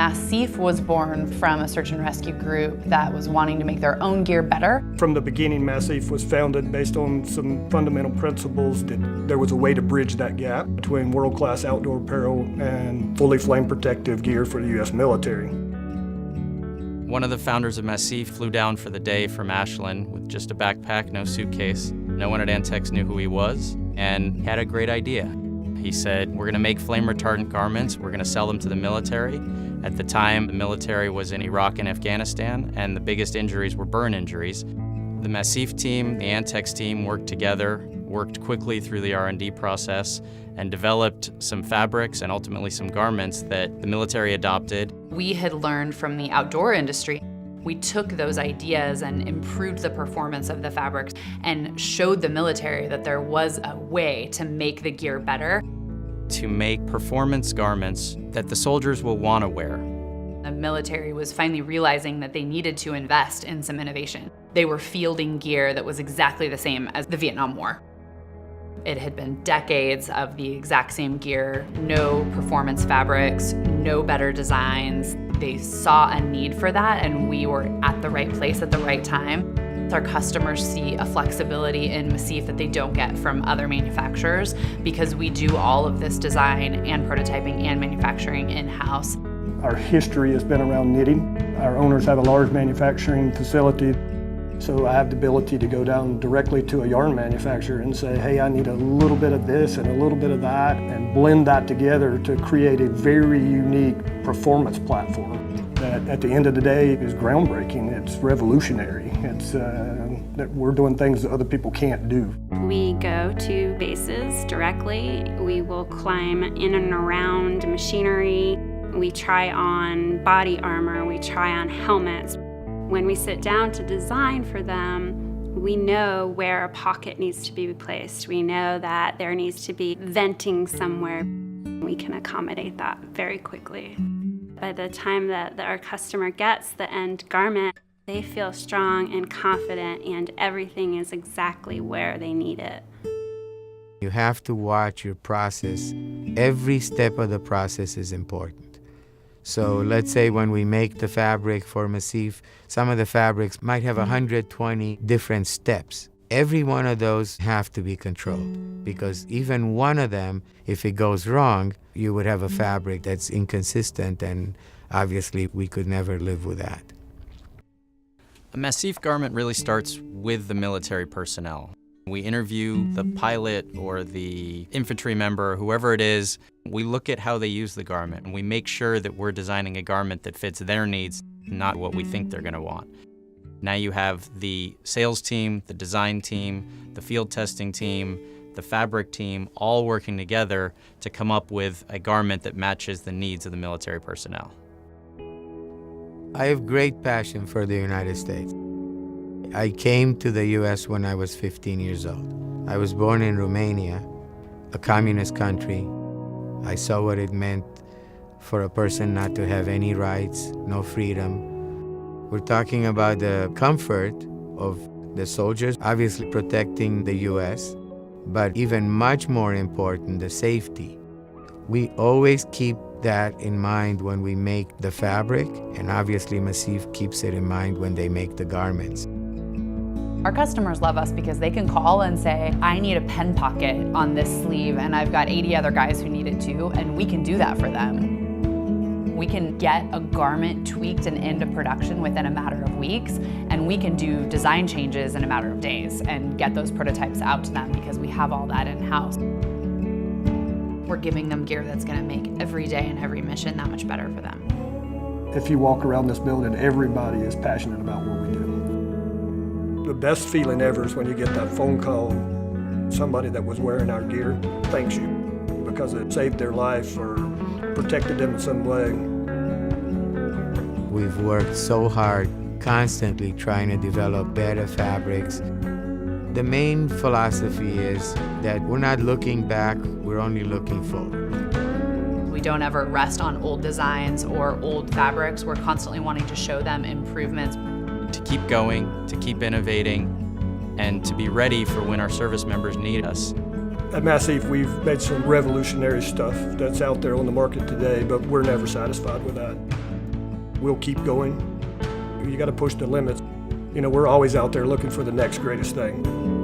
Massif was born from a search and rescue group that was wanting to make their own gear better. From the beginning, Massif was founded based on some fundamental principles that there was a way to bridge that gap between world-class outdoor apparel and fully flame protective gear for the U.S. military. One of the founders of Massif flew down for the day from Ashland with just a backpack, no suitcase. No one at Antex knew who he was, and he had a great idea. He said, we're gonna make flame retardant garments, we're gonna sell them to the military. At the time, the military was in Iraq and Afghanistan, and the biggest injuries were burn injuries. The Massif team, the Antex team worked together, worked quickly through the R&D process, and developed some fabrics and ultimately some garments that the military adopted. We had learned from the outdoor industry. We took those ideas and improved the performance of the fabrics and showed the military that there was a way to make the gear better. To make performance garments that the soldiers will want to wear. The military was finally realizing that they needed to invest in some innovation. They were fielding gear that was exactly the same as the Vietnam War. It had been decades of the exact same gear, no performance fabrics, no better designs. They saw a need for that, and we were at the right place at the right time. Our customers see a flexibility in Massif that they don't get from other manufacturers because we do all of this design and prototyping and manufacturing in-house. Our history has been around knitting. Our owners have a large manufacturing facility, so I have the ability to go down directly to a yarn manufacturer and say, hey, I need a little bit of this and a little bit of that, and blend that together to create a very unique performance platform that at the end of the day is groundbreaking. It's revolutionary. It's that we're doing things that other people can't do. We go to bases directly. We will climb in and around machinery. We try on body armor. We try on helmets. When we sit down to design for them, we know where a pocket needs to be placed. We know that there needs to be venting somewhere. We can accommodate that very quickly. By the time that our customer gets the end garment, they feel strong and confident, and everything is exactly where they need it. You have to watch your process. Every step of the process is important. So let's say when we make the fabric for Massif, some of the fabrics might have 120 different steps. Every one of those have to be controlled, because even one of them, if it goes wrong, you would have a fabric that's inconsistent, and obviously we could never live with that. A Massif garment really starts with the military personnel. We interview the pilot or the infantry member, whoever it is. We look at how they use the garment, and we make sure that we're designing a garment that fits their needs, not what we think they're gonna want. Now you have the sales team, the design team, the field testing team, the fabric team, all working together to come up with a garment that matches the needs of the military personnel. I have great passion for the United States. I came to the U.S. when I was 15 years old. I was born in Romania, a communist country. I saw what it meant for a person not to have any rights, no freedom. We're talking about the comfort of the soldiers, obviously protecting the U.S., but even much more important, the safety. We always keep that in mind when we make the fabric, and obviously Massif keeps it in mind when they make the garments. Our customers love us because they can call and say, I need a pen pocket on this sleeve, and I've got 80 other guys who need it too, and we can do that for them. We can get a garment tweaked and into production within a matter of weeks, and we can do design changes in a matter of days and get those prototypes out to them because we have all that in-house. We're giving them gear that's going to make every day and every mission that much better for them. If you walk around this building, everybody is passionate about what we do. The best feeling ever is when you get that phone call, somebody that was wearing our gear thanks you because it saved their life or protected them in some way. We've worked so hard, constantly trying to develop better fabrics. The main philosophy is that we're not looking back, we're only looking forward. We don't ever rest on old designs or old fabrics. We're constantly wanting to show them improvements. To keep going, to keep innovating, and to be ready for when our service members need us. At Massif, we've made some revolutionary stuff that's out there on the market today, but we're never satisfied with that. we'll keep going. You got to push the limits. You know, we're always out there looking for the next greatest thing.